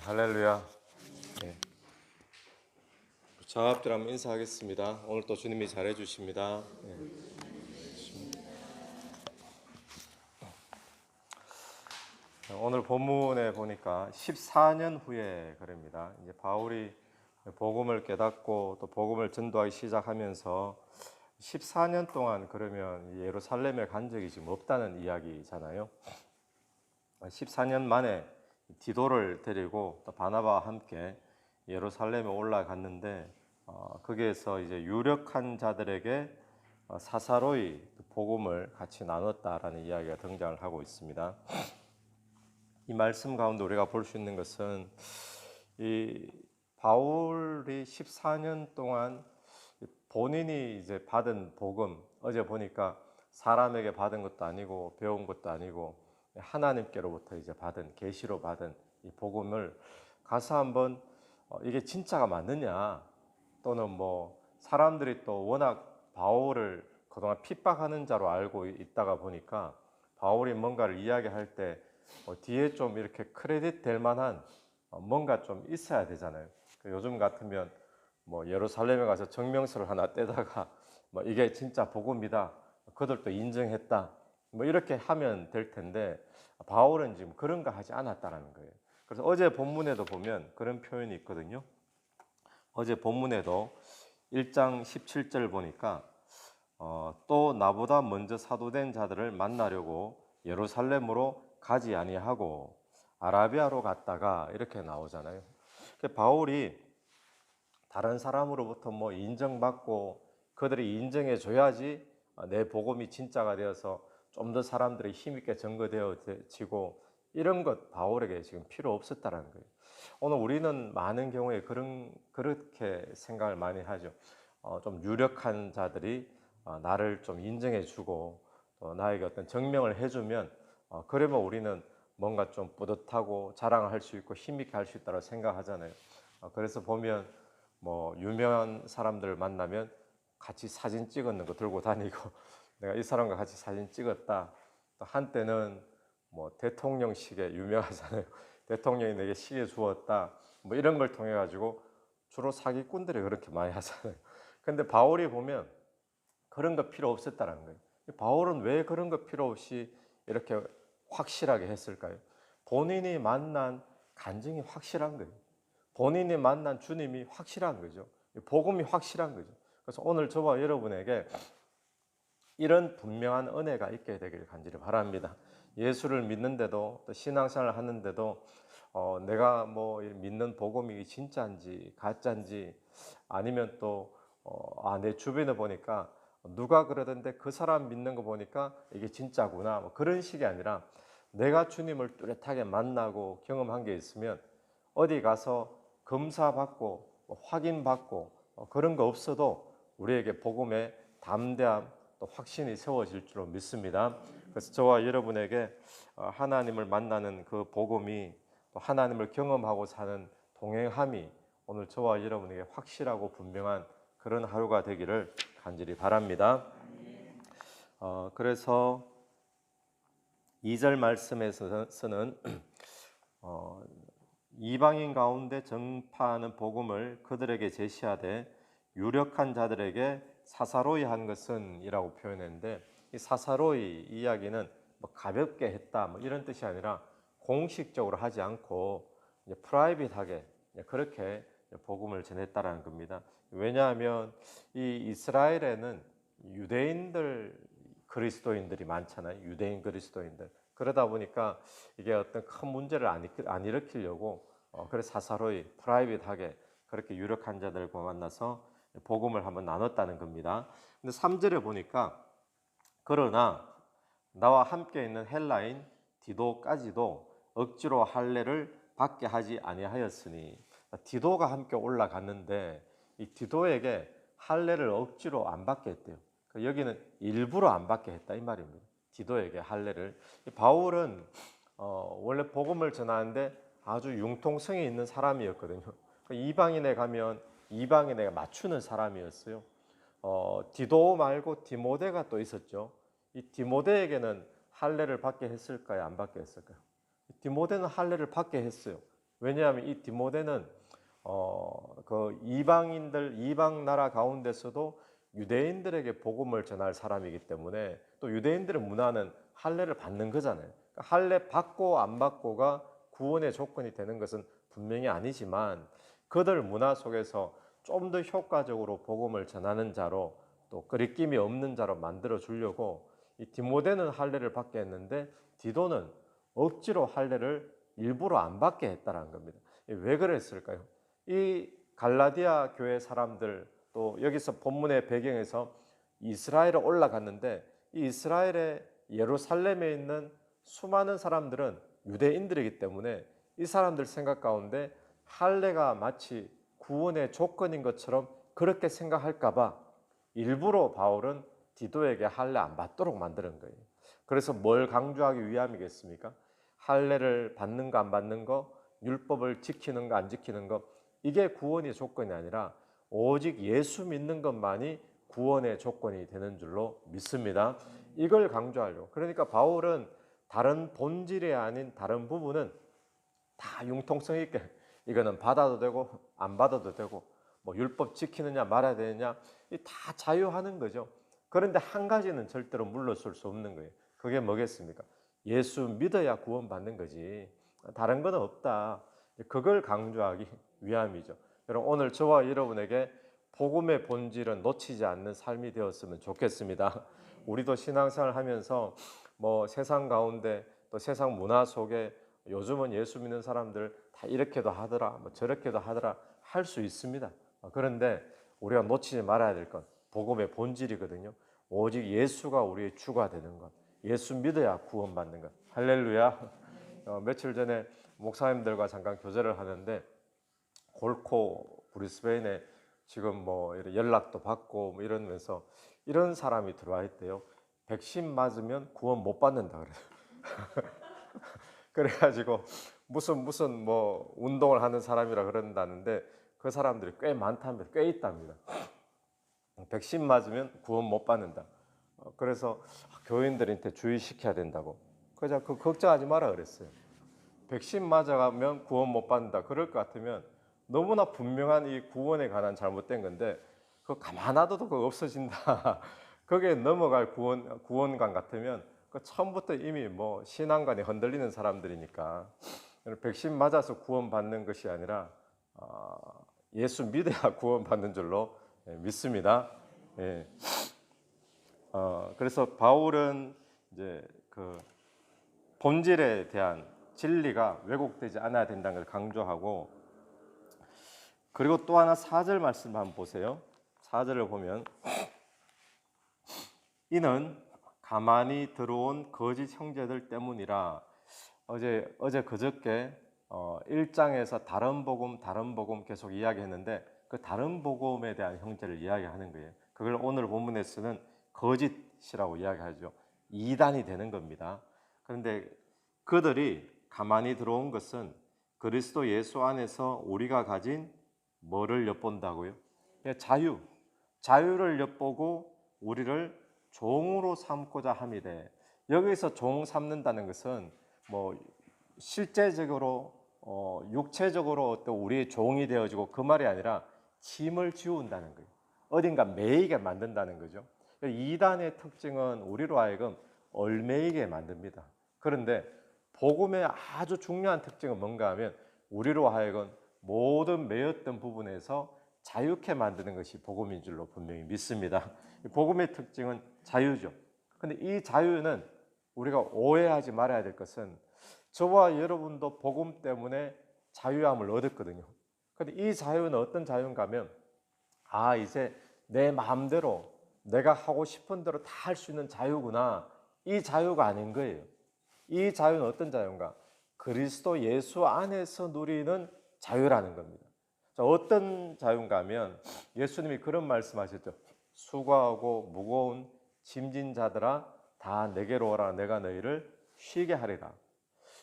할렐루야. 네. 자합들 한번 인사하겠습니다. 오늘 또 주님이 잘해 주십니다. 네. 오늘 본문에 보니까 14년 후에 그럽니다. 이제 바울이 복음을 깨닫고 또 복음을 전도하기 시작하면서 14년 동안 그러면 예루살렘에 간 적이 지금 없다는 이야기잖아요. 14년 만에 디도를 데리고 또 바나바와 함께 예루살렘에 올라갔는데 거기에서 이제 유력한 자들에게 사사로이 복음을 같이 나눴다라는 이야기가 등장을 하고 있습니다. 이 말씀 가운데 우리가 볼 수 있는 것은 이 바울이 14년 동안 본인이 이제 받은 복음, 어제 보니까 사람에게 받은 것도 아니고 배운 것도 아니고 하나님께로부터 이제 받은 계시로 받은 이 복음을 가서 한번 이게 진짜가 맞느냐, 또는 뭐 사람들이 또 워낙 바울을 그동안 핍박하는 자로 알고 있다가 보니까 바울이 뭔가를 이야기할 때 뒤에 좀 이렇게 크레딧 될 만한 뭔가 좀 있어야 되잖아요. 요즘 같으면 뭐 예루살렘에 가서 정명서를 하나 떼다가 뭐 이게 진짜 복음이다, 그들도 인정했다, 뭐 이렇게 하면 될 텐데 바울은 지금 그런 거 하지 않았다라는 거예요. 그래서 어제 본문에도 보면 그런 표현이 있거든요. 어제 본문에도 1장 17절 보니까 또 나보다 먼저 사도된 자들을 만나려고 예루살렘으로 가지 아니하고 아라비아로 갔다가 이렇게 나오잖아요. 바울이 다른 사람으로부터 뭐 인정받고 그들이 인정해 줘야지 내 복음이 진짜가 되어서 좀 더 사람들이 힘있게 전거되어지고, 이런 것 바울에게 지금 필요 없었다는 거예요. 오늘 우리는 많은 경우에 그렇게 생각을 많이 하죠. 좀 유력한 자들이 나를 좀 인정해 주고 또 나에게 어떤 증명을 해주면 그러면 우리는 뭔가 좀 뿌듯하고 자랑할 수 있고 힘있게 할 수 있다고 생각하잖아요. 그래서 보면 뭐 유명한 사람들 만나면 같이 사진 찍었는 거 들고 다니고 내가 이 사람과 같이 사진 찍었다. 또 한때는 뭐 대통령식에 유명하잖아요. 대통령이 내게 시계 주었다. 뭐 이런 걸 통해 가지고 주로 사기꾼들이 그렇게 많이 하잖아요. 근데 바울이 보면 그런 거 필요 없었다는 거예요. 바울은 왜 그런 거 필요 없이 이렇게 확실하게 했을까요? 본인이 만난 간증이 확실한 거예요. 본인이 만난 주님이 확실한 거죠. 복음이 확실한 거죠. 그래서 오늘 저와 여러분에게 이런 분명한 은혜가 있게 되기를 간절히 바랍니다. 예수를 믿는데도 또 신앙생활을 하는데도 내가 뭐 믿는 복음이 진짜인지 가짜인지, 아니면 또 내 주변에 보니까 누가 그러던데 그 사람 믿는 거 보니까 이게 진짜구나, 뭐 그런 식이 아니라 내가 주님을 뚜렷하게 만나고 경험한 게 있으면 어디 가서 검사받고 확인받고 그런 거 없어도 우리에게 복음의 담대함 또 확신이 세워질 줄로 믿습니다. 그래서 저와 여러분에게 하나님을 만나는 그 복음이, 또 하나님을 경험하고 사는 동행함이 오늘 저와 여러분에게 확실하고 분명한 그런 하루가 되기를 간절히 바랍니다. 그래서 2절 말씀에서는 이방인 가운데 전파하는 복음을 그들에게 제시하되 유력한 자들에게 사사로이 한 것은 이라고 표현했는데, 이 사사로이 이야기는 뭐 가볍게 했다 뭐 이런 뜻이 아니라 공식적으로 하지 않고 이제 프라이빗하게 그렇게 복음을 전했다라는 겁니다. 왜냐하면 이 이스라엘에는 유대인들 그리스도인들이 많잖아요. 유대인 그리스도인들. 그러다 보니까 이게 어떤 큰 문제를 안 일으키려고 그래서 사사로이 프라이빗하게 그렇게 유력한 자들과 만나서 복음을 한번 나눴다는 겁니다. 근데 3절에 보니까 그러나 나와 함께 있는 헬라인 디도까지도 억지로 할례를 받게 하지 아니하였으니, 디도가 함께 올라갔는데 이 디도에게 할례를 억지로 안 받게 했대요. 여기는 일부러 안 받게 했다 이 말입니다. 디도에게 할례를. 바울은 원래 복음을 전하는데 아주 융통성이 있는 사람이었거든요. 이방인에 가면 이방인에게 맞추는 사람이었어요. 디도 말고 디모데가 또 있었죠. 이 디모데에게는 할례를 받게 했을까요? 안 받게 했을까요? 디모데는 할례를 받게 했어요. 왜냐하면 이 디모데는 그 이방 나라 가운데서도 유대인들에게 복음을 전할 사람이기 때문에 또 유대인들의 문화는 할례를 받는 거잖아요. 그러니까 할례 받고 안 받고가 구원의 조건이 되는 것은 분명히 아니지만 그들 문화 속에서 좀 더 효과적으로 복음을 전하는 자로 또 거리낌이 없는 자로 만들어 주려고 이 디모데는 할례를 받게 했는데 디도는 억지로 할례를 일부러 안 받게 했다는 겁니다. 왜 그랬을까요? 이 갈라디아 교회 사람들 또 여기서 본문의 배경에서 이스라엘에 올라갔는데 이 이스라엘의 예루살렘에 있는 수많은 사람들은 유대인들이기 때문에 이 사람들 생각 가운데 할례가 마치 구원의 조건인 것처럼 그렇게 생각할까 봐 일부러 바울은 디도에게 할례 안 받도록 만드는 거예요. 그래서 뭘 강조하기 위함이겠습니까? 할례를 받는 거 안 받는 거, 율법을 지키는 거 안 지키는 거, 이게 구원의 조건이 아니라 오직 예수 믿는 것만이 구원의 조건이 되는 줄로 믿습니다. 이걸 강조하려고. 그러니까 바울은 다른 본질이 아닌 다른 부분은 다 융통성 있게 이거는 받아도 되고 안 받아도 되고 뭐 율법 지키느냐 말아야 되느냐 다 자유하는 거죠. 그런데 한 가지는 절대로 물러설 수 없는 거예요. 그게 뭐겠습니까? 예수 믿어야 구원받는 거지 다른 건 없다. 그걸 강조하기 위함이죠. 여러분 오늘 저와 여러분에게 복음의 본질은 놓치지 않는 삶이 되었으면 좋겠습니다. 우리도 신앙생활 하면서 뭐 세상 가운데 또 세상 문화 속에 요즘은 예수 믿는 사람들 다 이렇게도 하더라 뭐 저렇게도 하더라 할 수 있습니다. 그런데 우리가 놓치지 말아야 될 건 복음의 본질이거든요. 오직 예수가 우리의 주가 되는 것, 예수 믿어야 구원받는 것. 할렐루야. 며칠 전에 목사님들과 잠깐 교제를 하는데 골코 브리스베인에 지금 뭐 연락도 받고 뭐 이러면서 이런 사람이 들어와 있대요. 백신 맞으면 구원 못 받는다 그래요. 그래가지고 무슨 뭐 운동을 하는 사람이라 그런다는데 그 사람들이 꽤 많답니다. 꽤 있답니다. 백신 맞으면 구원 못 받는다. 그래서 교인들한테 주의시켜야 된다고. 그래서 그 걱정하지 마라 그랬어요. 백신 맞아가면 구원 못 받는다. 그럴 것 같으면 너무나 분명한 이 구원에 관한 잘못된 건데 그거 가만 놔둬도 그거 없어진다. 거기에 넘어갈 구원관 같으면 그 처음부터 이미 뭐 신앙관이 흔들리는 사람들이니까 백신 맞아서 구원받는 것이 아니라 예수 믿어야 구원받는 줄로 믿습니다. 예. 그래서 바울은 이제 그 본질에 대한 진리가 왜곡되지 않아야 된다는 걸 강조하고 그리고 또 하나 4절 말씀 한번 보세요. 4절을 보면 이는 가만히 들어온 거짓 형제들 때문이라 어제 그저께 1장에서 다른 복음 계속 이야기했는데 그 다른 복음에 대한 형제를 이야기하는 거예요. 그걸 오늘 본문에서는 거짓이라고 이야기하죠. 이단이 되는 겁니다. 그런데 그들이 가만히 들어온 것은 그리스도 예수 안에서 우리가 가진 뭐를 엿본다고요? 자유를 엿보고 우리를 종으로 삼고자 함이래. 여기서 종 삼는다는 것은 뭐 실제적으로 육체적으로 어떤 우리의 종이 되어지고 그 말이 아니라 짐을 지운다는 거예요. 어딘가 매이게 만든다는 거죠. 이단의 특징은 우리로 하여금 얽매이게 만듭니다. 그런데 복음의 아주 중요한 특징은 뭔가 하면 우리로 하여금 모든 매였던 부분에서 자유케 만드는 것이 복음인 줄로 분명히 믿습니다. 복음의 특징은 자유죠. 근데 이 자유는 우리가 오해하지 말아야 될 것은 저와 여러분도 복음 때문에 자유함을 얻었거든요. 근데 이 자유는 어떤 자유인가 하면 이제 내 마음대로 내가 하고 싶은 대로 다 할 수 있는 자유구나. 이 자유가 아닌 거예요. 이 자유는 어떤 자유인가? 그리스도 예수 안에서 누리는 자유라는 겁니다. 자, 어떤 자유인가 하면 예수님이 그런 말씀하셨죠. 수고하고 무거운 짐진 자들아 다 내게로 오라 내가 너희를 쉬게 하리라.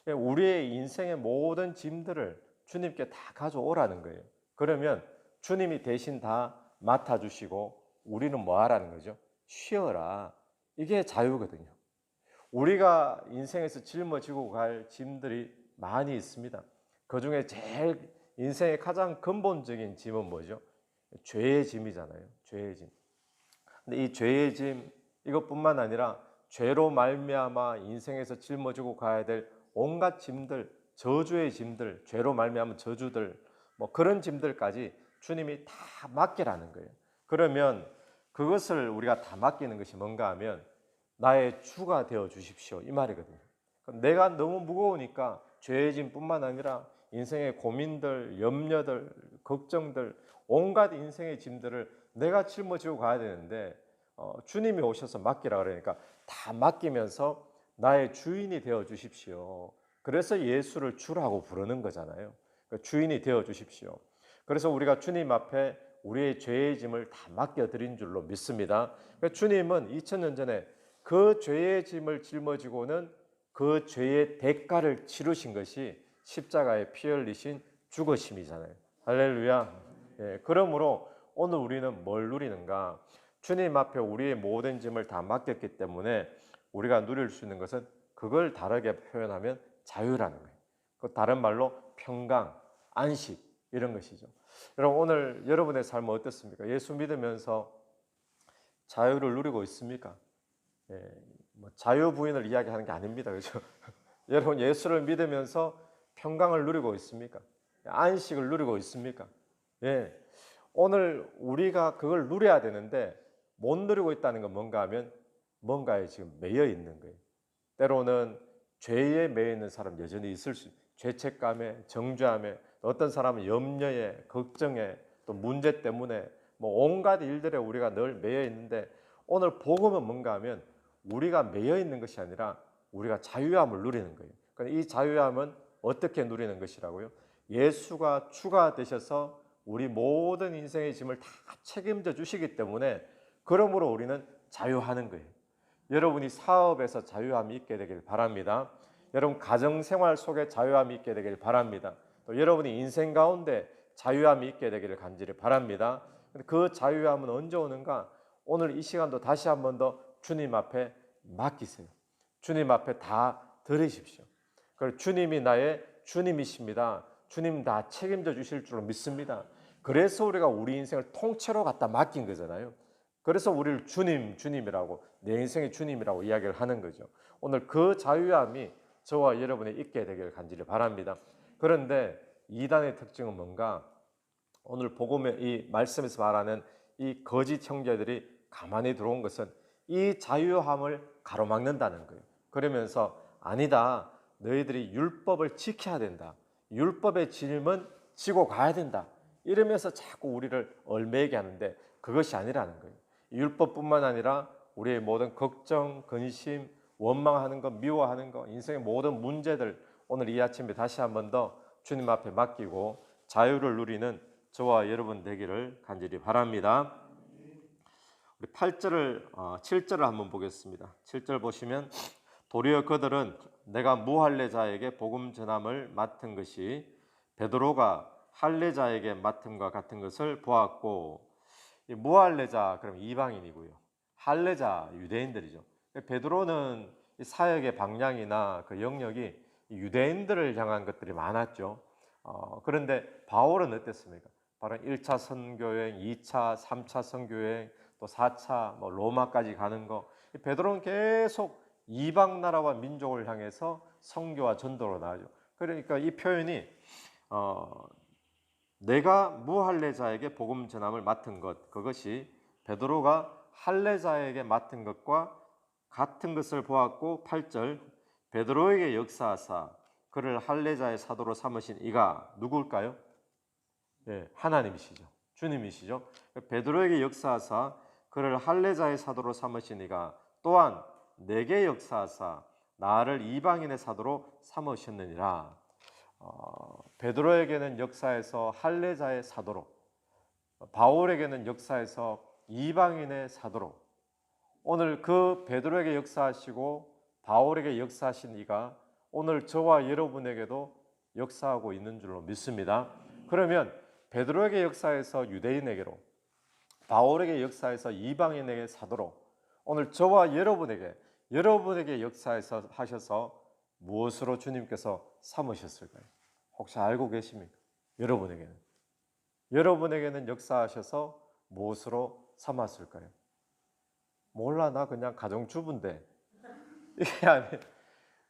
우리의 인생의 모든 짐들을 주님께 다 가져오라는 거예요. 그러면 주님이 대신 다 맡아주시고 우리는 뭐 하라는 거죠? 쉬어라. 이게 자유거든요. 우리가 인생에서 짊어지고 갈 짐들이 많이 있습니다. 그 중에 제일 인생의 가장 근본적인 짐은 뭐죠? 죄의 짐이잖아요. 죄의 짐. 근데 이 죄의 짐 이것뿐만 아니라 죄로 말미암아 인생에서 짊어지고 가야 될 온갖 짐들, 저주의 짐들, 죄로 말미암은 저주들, 뭐 그런 짐들까지 주님이 다 맡기라는 거예요. 그러면 그것을 우리가 다 맡기는 것이 뭔가 하면 나의 주가 되어 주십시오 이 말이거든요. 내가 너무 무거우니까 죄의 짐뿐만 아니라 인생의 고민들, 염려들, 걱정들, 온갖 인생의 짐들을 내가 짊어지고 가야 되는데 주님이 오셔서 맡기라 그러니까 다 맡기면서 나의 주인이 되어 주십시오. 그래서 예수를 주라고 부르는 거잖아요. 그러니까 주인이 되어 주십시오. 그래서 우리가 주님 앞에 우리의 죄의 짐을 다 맡겨드린 줄로 믿습니다. 그러니까 주님은 2000년 전에 그 죄의 짐을 짊어지고는 그 죄의 대가를 치르신 것이 십자가에 피 흘리신 죽으심이잖아요. 할렐루야. 예, 그러므로 오늘 우리는 뭘 누리는가? 주님 앞에 우리의 모든 짐을 다 맡겼기 때문에 우리가 누릴 수 있는 것은 그걸 다르게 표현하면 자유라는 거예요. 그 다른 말로 평강, 안식 이런 것이죠. 여러분 오늘 여러분의 삶은 어떻습니까? 예수 믿으면서 자유를 누리고 있습니까? 예, 뭐 자유 부인을 이야기하는 게 아닙니다. 그렇죠? 여러분 예수를 믿으면서 평강을 누리고 있습니까? 안식을 누리고 있습니까? 예. 오늘 우리가 그걸 누려야 되는데 못 누리고 있다는 건 뭔가 하면 뭔가에 지금 매여 있는 거예요. 때로는 죄에 매여 있는 사람 여전히 있을 수 있어요. 죄책감에, 정죄함에, 어떤 사람은 염려에, 걱정에, 또 문제 때문에 뭐 온갖 일들에 우리가 늘 매여 있는데 오늘 복음은 뭔가 하면 우리가 매여 있는 것이 아니라 우리가 자유함을 누리는 거예요. 그러니까 이 자유함은 어떻게 누리는 것이라고요? 예수가 주가 되셔서 우리 모든 인생의 짐을 다 책임져 주시기 때문에 그러므로 우리는 자유하는 거예요. 여러분이 사업에서 자유함이 있게 되길 바랍니다. 여러분 가정생활 속에 자유함이 있게 되길 바랍니다. 또 여러분이 인생 가운데 자유함이 있게 되기를 간절히 바랍니다. 그 자유함은 언제 오는가? 오늘 이 시간도 다시 한 번 더 주님 앞에 맡기세요. 주님 앞에 다 드리십시오. 그리고 주님이 나의 주님이십니다. 주님 다 책임져 주실 줄로 믿습니다. 그래서 우리가 우리 인생을 통째로 갖다 맡긴 거잖아요. 그래서 우리를 주님이라고 내 인생의 주님이라고 이야기를 하는 거죠. 오늘 그 자유함이 저와 여러분이 있게 되기를 간절히 바랍니다. 그런데 이단의 특징은 뭔가? 오늘 복음의 이 말씀에서 말하는 이 거짓 형제들이 가만히 들어온 것은 이 자유함을 가로막는다는 거예요. 그러면서 아니다. 너희들이 율법을 지켜야 된다. 율법의 짐은 지고 가야 된다. 이러면서 자꾸 우리를 얽매이게 하는데 그것이 아니라는 거예요. 율법뿐만 아니라 우리의 모든 걱정, 근심, 원망하는 것, 미워하는 것, 인생의 모든 문제들 오늘 이 아침에 다시 한 번 더 주님 앞에 맡기고 자유를 누리는 저와 여러분 되기를 간절히 바랍니다. 우리 7절을 한번 보겠습니다. 7절 보시면 도리어 그들은 내가 무할례자에게 복음 전함을 맡은 것이 베드로가 할례자에게 맡음과 같은 것을 보았고, 이 무할례자 그럼 이방인이고요. 할례자 유대인들이죠. 베드로는 사역의 방향이나 그 영역이 유대인들을 향한 것들이 많았죠. 그런데 바울은 어땠습니까? 바로 1차 선교여행, 2차, 3차 선교여행, 또 4차 뭐 로마까지 가는 거. 베드로는 계속 이방 나라와 민족을 향해서 선교와 전도로 나가죠. 그러니까 이 표현이 내가 무할례자에게 복음 전함을 맡은 것, 그것이 베드로가 할례자에게 맡은 것과 같은 것을 보았고, 8절 베드로에게 역사하사 그를 할례자의 사도로 삼으신 이가 누구일까요? 네, 하나님이시죠. 주님이시죠. 베드로에게 역사하사 그를 할례자의 사도로 삼으신 이가 또한 내게 역사하사 나를 이방인의 사도로 삼으셨느니라. 베드로에게는 역사에서 할례자의 사도로, 바울에게는 역사에서 이방인의 사도로, 오늘 그 베드로에게 역사하시고 바울에게 역사하신 이가 오늘 저와 여러분에게도 역사하고 있는 줄로 믿습니다. 그러면 베드로에게 역사해서 유대인에게로, 바울에게 역사해서 이방인에게 사도로, 오늘 저와 여러분에게 역사해서 하셔서 무엇으로 주님께서 삼으셨을까요? 혹시 알고 계십니까? 여러분에게는 역사하셔서 무엇으로 삼았을까요? 몰라, 나 그냥 가정주부인데. 이게 아니에요.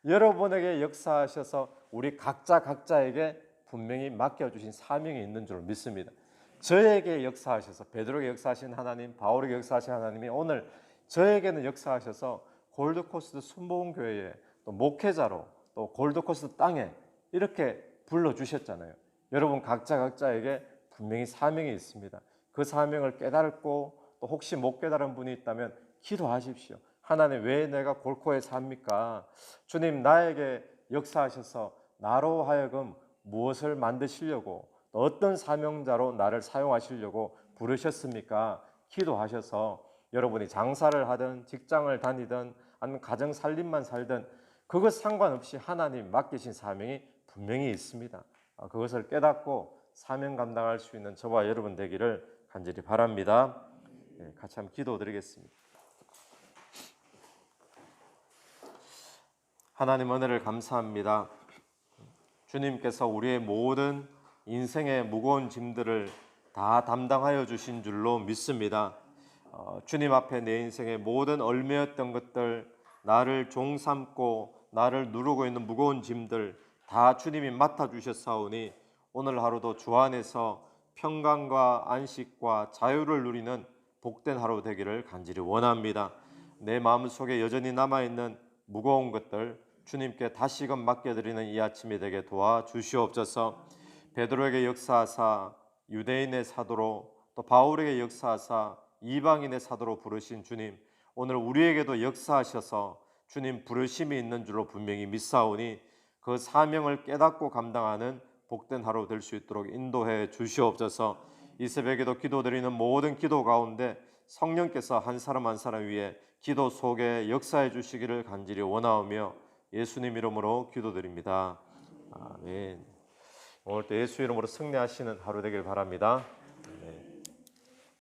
여러분에게 역사하셔서 우리 각자에게 분명히 맡겨주신 사명이 있는 줄 믿습니다. 저에게 역사하셔서, 베드로에게 역사하신 하나님, 바울에게 역사하신 하나님이 오늘 저에게는 역사하셔서 골드코스트 순복음교회에 또 목회자로, 또 골드코스트 땅에 이렇게 불러주셨잖아요. 여러분 각자에게 분명히 사명이 있습니다. 그 사명을 깨달고, 또 혹시 못 깨달은 분이 있다면 기도하십시오. 하나님, 왜 내가 골코에 삽니까? 주님, 나에게 역사하셔서 나로 하여금 무엇을 만드시려고, 또 어떤 사명자로 나를 사용하시려고 부르셨습니까? 기도하셔서 여러분이 장사를 하든 직장을 다니든 아니면 가정 살림만 살든 그것 상관없이 하나님 맡기신 사명이 분명히 있습니다. 그것을 깨닫고 사명 감당할 수 있는 저와 여러분 되기를 간절히 바랍니다. 같이 한번 기도드리겠습니다. 하나님, 은혜를 감사합니다. 주님께서 우리의 모든 인생의 무거운 짐들을 다 담당하여 주신 줄로 믿습니다. 주님 앞에 내 인생의 모든 얽매였던 것들, 나를 종 삼고 나를 누르고 있는 무거운 짐들 다 주님이 맡아주셨사오니 오늘 하루도 주 안에서 평강과 안식과 자유를 누리는 복된 하루 되기를 간절히 원합니다. 내 마음속에 여전히 남아있는 무거운 것들 주님께 다시금 맡겨드리는 이 아침이 되게 도와주시옵소서. 베드로에게 역사하사 유대인의 사도로, 또 바울에게 역사하사 이방인의 사도로 부르신 주님, 오늘 우리에게도 역사하셔서 주님 부르심이 있는 줄로 분명히 믿사오니 그 사명을 깨닫고 감당하는 복된 하루 될 수 있도록 인도해 주시옵소서. 이 새벽에도 기도드리는 모든 기도 가운데 성령께서 한 사람 한 사람 위에 기도 속에 역사해 주시기를 간절히 원하오며 예수님 이름으로 기도드립니다. 아멘. 오늘도 예수 이름으로 승리하시는 하루 되길 바랍니다. 네.